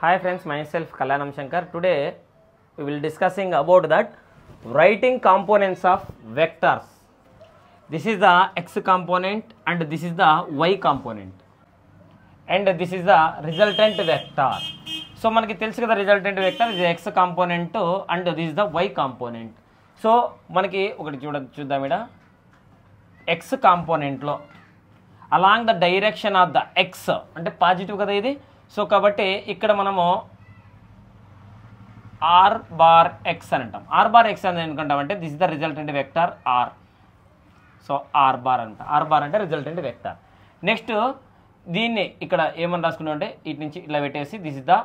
Hi friends, myself Kalyanam Shankar. Today we will discussing about that writing components of vectors. This is the x component and this is the y component and this is the resultant vector. So మనకి తెలుసు కదా resultant vector is x component and this is the y component. So మనకి ఒకటి చూద్దాం ఇక్కడ x component లో along the direction of the x అంటే positive కదా ఇది. సో కాబట్టి ఇక్కడ మనము r బార్ x అని అంటాం. r బార్ x అని ఎందుకంటాం అంటే this is the resultant vector r. So r bar అంట, r బార్ అంటే రిజల్టెంట్ వెక్టర్. నెక్స్ట్ దీన్ని ఇక్కడ ఏమని రాసుకున్నాం అంటే ఇటు నుంచి ఇలా పెట్టేసి this is the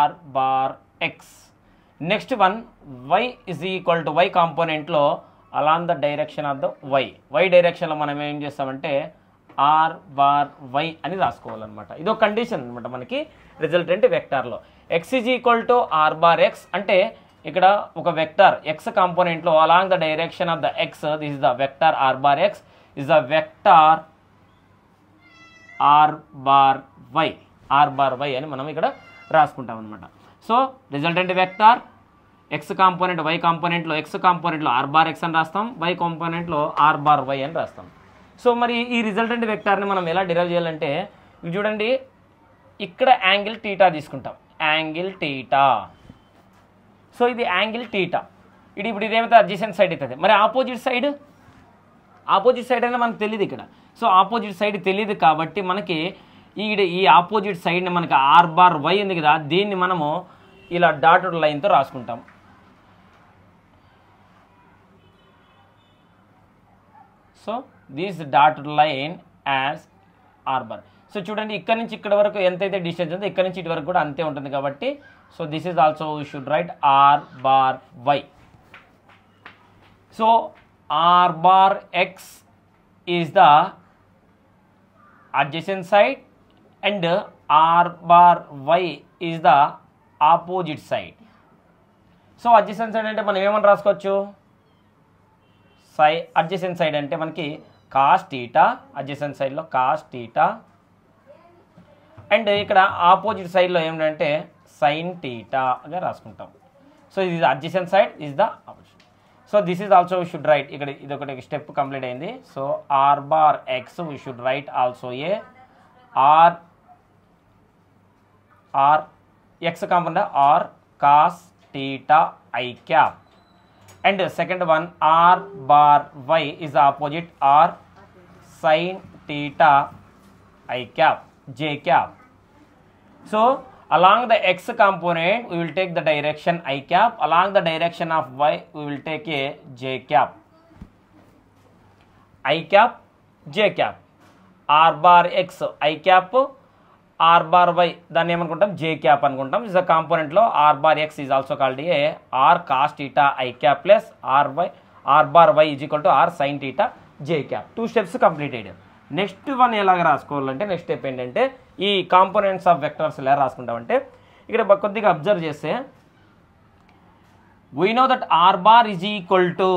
r bar x. Next one y is equal to y కాంపోనెంట్లో along the direction of the y డైరెక్షన్లో మనం ఏం చేస్తామంటే r బార్ y అని రాసుకోవాలన్నమాట. ఇది ఒక కండిషన్ అనమాట మనకి రిజల్టెంట్ వెక్టార్లో. x is equal to r bar x అంటే ఇక్కడ ఒక వెక్టార్ x కాంపోనెంట్లో along the direction of the x this is the vector r bar x is the vector r bar y అని మనం ఇక్కడ రాసుకుంటాం అనమాట. So resultant vector x component y కాంపోనెంట్లో x కాంపోనెంట్లో r బార్ x అని రాస్తాం, y కాంపోనెంట్లో r బార్ y అని రాస్తాం. సో మరి ఈ రిజల్టెంట్ వెక్టార్ని మనం ఎలా డిరైవ్ చేయాలంటే ఇది చూడండి, ఇక్కడ యాంగిల్ టీటా తీసుకుంటాం, యాంగిల్ టీటా. సో ఇది యాంగిల్ టీటా. ఇప్పుడు ఇదేమైతే అడ్జసెంట్ సైడ్ అవుతుంది. మరి ఆపోజిట్ సైడ్ అనేది మనకు తెలియదు ఇక్కడ. సో ఆపోజిట్ సైడ్ తెలియదు కాబట్టి మనకి ఈ ఆపోజిట్ సైడ్ని మనకి ఆర్ బార్ వై ఉంది కదా, దీన్ని మనము ఇలా డాటెడ్ లైన్తో రాసుకుంటాం. So this dotted line as R bar. So చూడండి ఇక్కడ నుంచి ఇక్కడ వరకు ఎంతైతే డిస్టెన్స్ ఉందో ఇక్కడ నుంచి ఇటు వరకు కూడా అంతే ఉంటుంది కాబట్టి so this is also we should write are bar Y. So R bar X is the adjacent side and R bar Y is the opposite side. So adjacent side అంటే మనం ఏమని రాసుకోవచ్చు, అడ్జసెంట్ సైడ్ అంటే మనకి cos theta, adjacent సైడ్లో cos theta and ఇక్కడ opposite సైడ్లో ఏమిటంటే సైన్ టీటాగా రాసుకుంటాం. సో ఇది adjacent side is the opposite. So this is also we should write, ఇక్కడ ఇది ఒకటి స్టెప్ కంప్లీట్ అయింది. So R bar X we should write also a R X component R cos theta I cap. And second one r bar y is the opposite r sin theta I cap j cap. So along the x component we will take the direction I cap, along the direction of y we will take a j cap, I cap j cap. r bar x I cap, r bar y దాన్ని ఏమనుకుంటాం j cap అనుకుంటాం. Is the కాంపోనెంట్లో r bar x is also called a r cos theta I cap plus r bar y is equal to r sin theta j cap. 2 steps completed. Next one ఎలాగ రాసుకోవాలంటే next step ఏంటంటే ఈ components of vectors ఎలా రాసుకుంటామంటే ఇక్కడ కొద్దిగా observe చేస్తే we know that r bar is equal to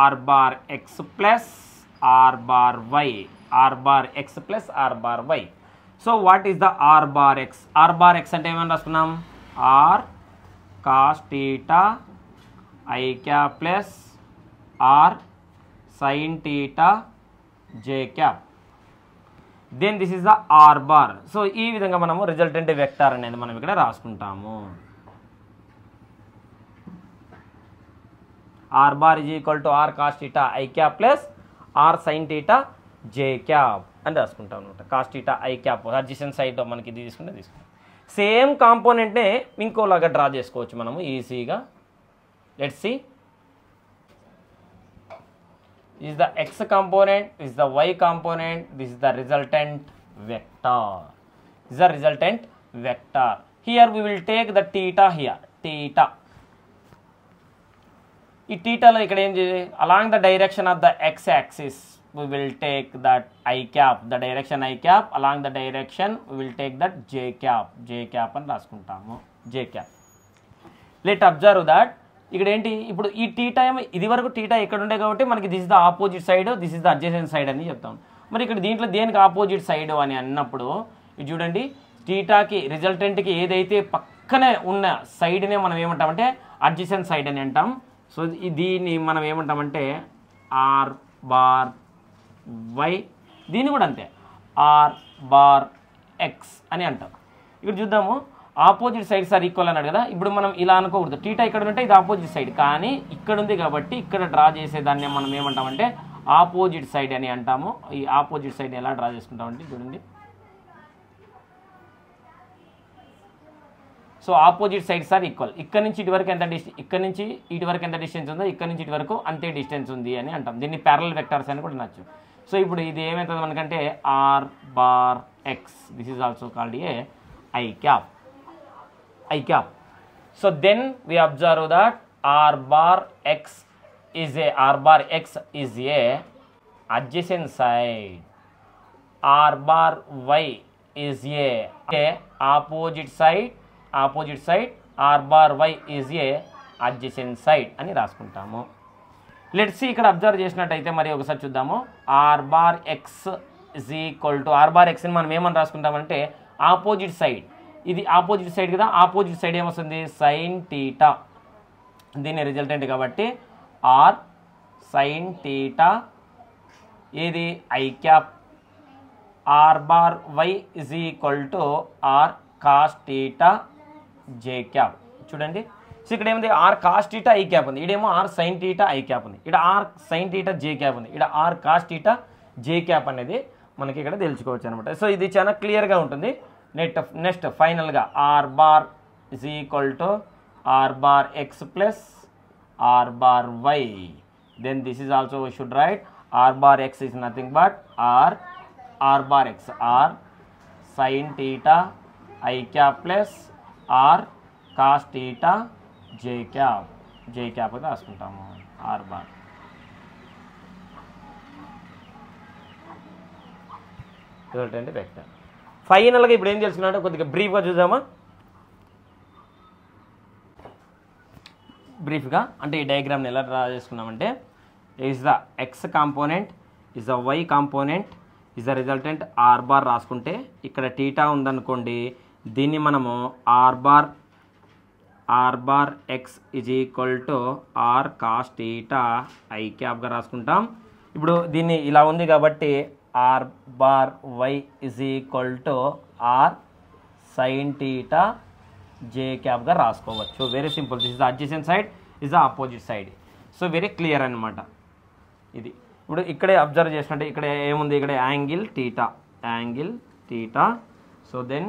r bar x plus r bar y, r bar x plus r bar y. So what is the r bar x? r bar x అంటే ఏమని రాసుకున్నాం, r cos theta I cap plus r sin theta j cap. Then this is the r bar. So ఈ విధంగా మనము resultant vector అనేది మనం ఇక్కడ రాసుకుంటాము. r bar is equal to r cos theta I cap plus r sin theta j cap అని రాసుకుంటాం అనమాట. Cos theta I cap adjacent side మనకి ఇది తీసుకుంటాం. సేమ్ కాంపోనెంట్నే ఇంకోలాగా డ్రా చేసుకోవచ్చు మనము ఈజీగా. Let's see, is the x component, is the y component, this is the resultant vector. This is the resultant vector. Here we will take the theta here, theta. ఈ థీటాలో ఇక్కడ ఏం చేయాలి, along the direction of the x axis we will take that I cap, the direction I cap, along the direction we will take that j cap అని రాసుకుంటాము, j cap. Let observe that ఇక్కడ ఏంటి, ఇప్పుడు ఈ theta ఇది వరకు theta ఇక్కడ ఉండే కాబట్టి మనకి this is the opposite side, this is the adjacent side అని చెప్తాం. మరి ఇక్కడ దీంట్లో దేనికి ఆపోజిట్ సైడ్ అని అన్నప్పుడు ఇది చూడండి, థీటాకి రిజల్టెంట్కి ఏదైతే పక్కనే ఉన్న సైడ్నే మనం ఏమంటామంటే అడ్జసెంట్ సైడ్ అని అంటాం. సో దీన్ని మనం ఏమంటామంటే ఆర్ బార్ వై, దీన్ని కూడా అంతే ఆర్ బార్ ఎక్స్ అని అంటాం. ఇక్కడ చూద్దాము, ఆపోజిట్ సైడ్స్ ఆర్ ఈక్వల్ అన్నాడు కదా. ఇప్పుడు మనం ఇలా అనుకోకూడదు, థీటా ఇక్కడ ఉంటే ఇది ఆపోజిట్ సైడ్, కానీ ఇక్కడ ఉంది కాబట్టి ఇక్కడ డ్రా చేసేదాన్ని మనం ఏమంటామంటే ఆపోజిట్ సైడ్ అని అంటాము. ఈ ఆపోజిట్ సైడ్ ఎలా డ్రా చేసుకుంటామంటే చూడండి, so opposite sides are equal. ఇక్కడ నుంచి ఇటు వరకు ఎంత డిస్టెన్స్, ఇక్కడ నుంచి ఇటు వరకు ఎంత డిస్టెన్స్ ఉందో ఇక్కడ నుంచి ఇటు వరకు అంతే డిస్టెన్స్ ఉంది అని అంటాం. దీన్ని ప్యారలల్ వెక్టర్స్ అని కూడా అనొచ్చు. సో ఇప్పుడు ఇది ఏమవుతుంది మనకంటే R bar X, this is also called a I cap. So then we observe that r bar x is a adjacent side, r bar y is a opposite side, r bar y is a adjacent side అని రాసుకుంటాము. Let's ఇక్కడ observe చేసినట్టయితే మరి ఒకసారి చూద్దాము. r bar x is equal to r bar x ని మనం ఏమని రాసుకుంటామంటే ఆపోజిట్ సైడ్, ఇది ఆపోజిట్ సైడ్ కదా, ఆపోజిట్ సైడ్ ఏమొస్తుంది సైన్ థీటా, దీని రిజల్టెంట్ కాబట్టి ఆర్ సైన్ థీటా, ఏది i cap, r bar y is equal to r cos theta j cap. చూడండి, సో ఇక్కడ ఏముంది r cos theta i cap ఉంది, ఇడేమో r sine theta i cap ఉంది, ఇక్కడ r sine theta j cap ఉంది, ఇక్కడ r cos theta j cap అనేది మనకి ఇక్కడ తెలుసుకోవచ్చు అనమాట. సో ఇది చాలా క్లియర్గా ఉంటుంది. నెక్స్ట్ ఫైనల్గా r bar is equal to are bar x plus r bar y. Then this is also we should write are bar X is nothing but r bar x r sine theta i cap plus are cos theta j cap అని రాసుకుంటాము. R bar resultant vector. ఫైనల్గా ఇప్పుడు ఏం తెలుసుకున్నామంటే కొద్దిగా బ్రీఫ్గా చూద్దామా. బ్రీఫ్గా అంటే ఈ డయాగ్రామ్ని ఎలా డ్రా చేసుకున్నామంటే is the x component, is the y component, is the resultant r bar రాసుకుంటే ఇక్కడ టీటా ఉందనుకోండి, దీన్ని మనము r bar X is equal to r cos theta i క్యాప్గా రాసుకుంటాం. ఇప్పుడు దీన్ని ఇలా ఉంది కాబట్టి r bar y is equal to r sine theta j క్యాప్గా రాసుకోవచ్చు. Very simple. This is the adjacent side, is the opposite side. So very clear అనమాట ఇది. ఇప్పుడు ఇక్కడే అబ్జర్వ్ చేసినట్టే ఇక్కడ ఏముంది, ఇక్కడ angle theta. So then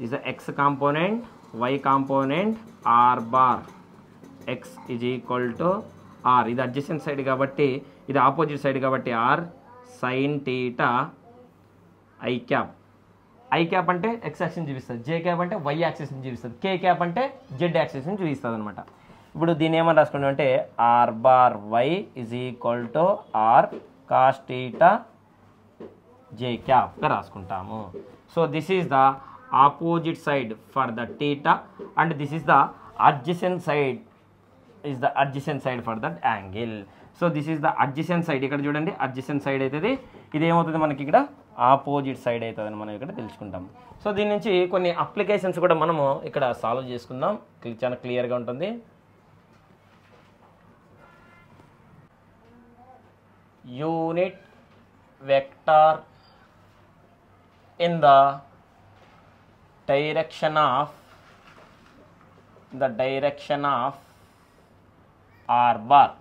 is the x component, y component, r bar X is equal to r, ఇది adjacent side కాబట్టి ఇది ఆపోజిట్ సైడ్ కాబట్టి r sine theta I cap. I cap అంటే ఎక్స్ యాక్సిస్ చూపిస్తుంది, జే క్యాప్ అంటే y axis చూపిస్తుంది, k cap అంటే z axis చూపిస్తుంది అనమాట. ఇప్పుడు దీన్ని ఏమని రాసుకుంటాం అంటే r bar y is equal to r cos theta j క్యాప్గా రాసుకుంటాము. So this is the opposite side for the theta and this is the adjacent side, is the adjacent side for that angle. So this is the adjacent side. ఇక్కడ చూడండి adjacent side అవుతుంది, ఇది ఏమవుతుంది మనకి ఇక్కడ opposite side అవుతుందని మనం ఇక్కడ తెలుసుకుంటాం. సో దీని నుంచి కొన్ని అప్లికేషన్స్ కూడా మనము ఇక్కడ సాల్వ్ చేసుకుందాం, చాలా క్లియర్గా ఉంటుంది. Unit vector in the direction of are bar.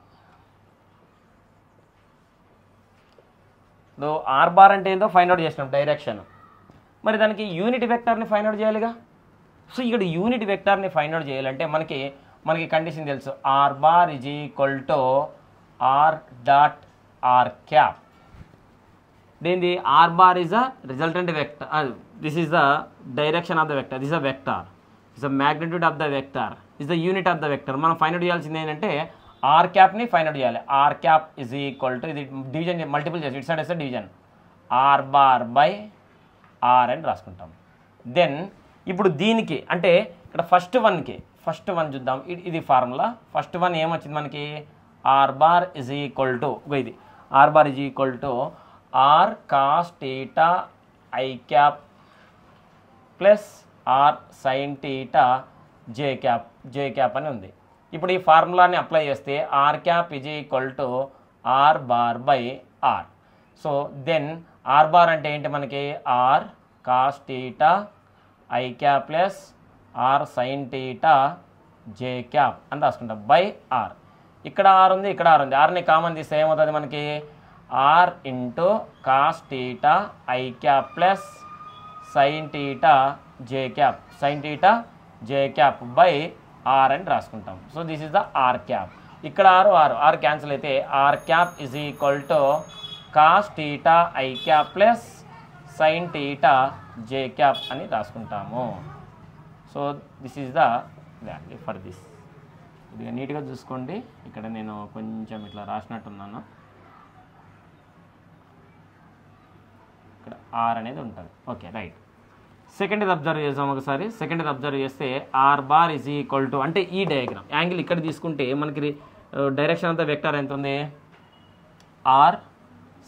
R bar అంటే ఏందో ఫైండ్ అవుట్ చేసినాం డైరెక్షన్, మరి దానికి యూనిట్ వెక్టార్ని ఫైండ్ అవుట్ చేయాలిగా. సో ఇక్కడ యూనిట్ వెక్టార్ని ఫైండ్ అవుట్ చేయాలంటే మనకి కండిషన్ తెలుసు, r bar is equal to r dot r cap. దేంది r bar is the resultant vector, this is the direction of the vector, this is the vector, is the magnitude of the vector, is the unit of the vector. మనం find out చేయాల్సింది ఏంటంటే R క్యాప్ని find out చేయాలి. R cap is equal to, ఇది division multiple చేసి ఇటు side వస్తే division, R bar by are అని రాసుకుంటాం. దెన్ ఇప్పుడు దీనికి అంటే ఇక్కడ ఫస్ట్ వన్ చూద్దాం. ఇది ఫార్ములా. ఫస్ట్ వన్ ఏమొచ్చింది మనకి, r bar is equal to, ఇది r bar is equal to r cos theta I cap plus r sine theta J cap అని ఉంది. ఇప్పుడు ఈ ఫార్ములాని అప్లై చేస్తే r cap is equal to are bar by r. So then are bar అంటే ఏంటి మనకి r cos theta I cap plus r sine theta J cap అని రాసుకుంటాం బై ఆర్. ఇక్కడ ఆర్ ఉంది, ఇక్కడ ఆర్ ఉంది. ఆర్ని కామన్ తీస్తే ఏమవుతుంది మనకి r into cos theta I cap plus sine theta J cap by are అని రాసుకుంటాం. So this is the r cap. ఇక్కడ ఆర్ క్యాన్సిల్ అయితే r cap is equal to cos theta I cap plus sine theta J cap అని రాసుకుంటాము. So this is the value for this. ఇది నీట్గా చూసుకోండి, ఇక్కడ నేను కొంచెం ఇట్లా రాసినట్టున్నాను. ఇక్కడ ఆర్ అనేది ఉంటుంది. Okay right. సెకండ్ ఇది అబ్జర్వ్ చేసాం ఒకసారి. సెకండ్ ఇది అబ్జర్వ్ చేస్తే R bar is equal to అంటే ఈ డయాగ్రామ్ యాంగిల్ ఇక్కడ తీసుకుంటే మనకి డైరెక్షన్ అంతా వెక్టర్ ఎంత ఉంది R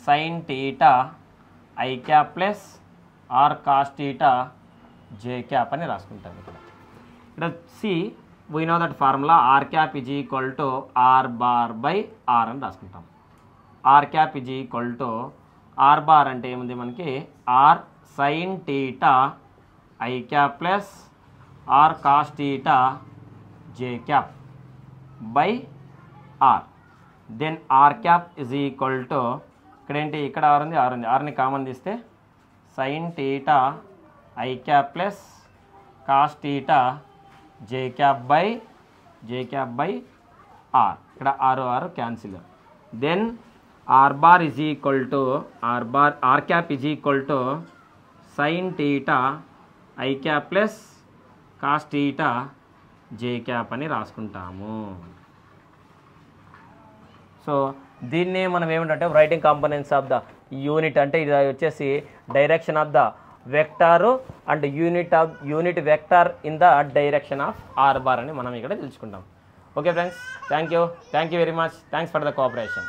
sine theta I cap plus are cos theta J cap అని రాసుకుంటాం. ఇక్కడ see we know that formula R cap is equal to are bar by are అని రాసుకుంటాం. R cap is equal to are bar అంటే ఏముంది మనకి R sine theta I cap plus are cos theta J cap by R. Then R cap is equal to ఇక్కడ ఏంటి ఇక్కడ R ఉంది, ఆర్ని కామన్ తీస్తే sine theta I cap plus cos theta J cap by R. ఇక్కడ are cancel. Then are bar is equal to R cap is equal to sine theta I cap plus cos theta J cap అని రాసుకుంటాము. So దీన్నే మనం ఏమిటంటే writing components of the unit అంటే ఇది వచ్చేసి direction of the vector and unit vector in the direction of are bar అని మనం ఇక్కడ తెలుసుకుంటాం. Okay friends, thank you very much. Thanks for the cooperation.